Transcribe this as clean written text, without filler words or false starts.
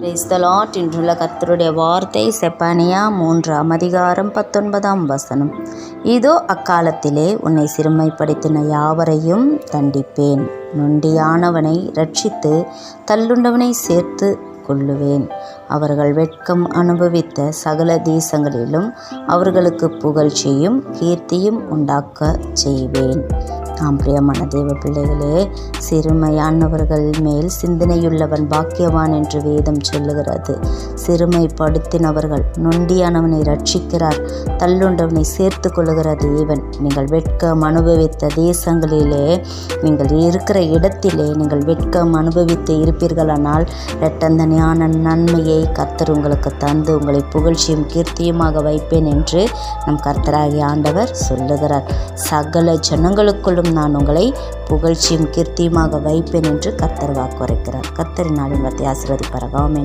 Praise the Lord. இன்றுள்ள கர்த்தருடைய வார்த்தை செப்பனியா 3:19. இதோ அக்காலத்திலே உன்னை சிறுமைப்படுத்தின யாவரையும் தண்டிப்பேன். நொண்டியானவனை இரட்சித்து தள்ளுண்டவனை சேர்த்து கொள்ளுவேன். அவர்கள் வெட்கம் அனுபவித்த சகல தேசங்களிலும் அவர்களுக்கு புகழ்ச்சியும் கீர்த்தியும் உண்டாக்க செய்வேன். பிரியமான தேவ பிள்ளைகளே, சிறுமையானவர்கள் மேல் சிந்தனையுள்ளவன் பாக்கியவான் என்று வேதம் சொல்லுகிறது. சிறுமைப்படுத்தினவர்கள் நொண்டியானவனை ரட்சிக்கிறார், தள்ளுண்டவனை சேர்த்து கொள்ளுகிற தேவன். நீங்கள் வெட்கம் அனுபவித்த தேசங்களிலே, நீங்கள் இருக்கிற இடத்திலே நீங்கள் வெட்கம் அனுபவித்து இருப்பீர்களானால் இரட்டந்தனையான நன்மையை கர்த்தர் உங்களுக்கு தந்து உங்களை புகழ்ச்சியும் கீர்த்தியுமாக வைப்பேன் என்று நம் கர்த்தராகிய ஆண்டவர் சொல்லுகிறார். சகல ஜனங்களுக்குள்ளும் நான் உங்களை புகழ்ச்சியும் கீர்த்தியுமாக வைப்பேன் என்று கர்த்தர் வாக்குரைக்கிறார். கர்த்தரின் நாளின் வார்த்தை ஆசீர்வதிப்பாராக. ஆமென்.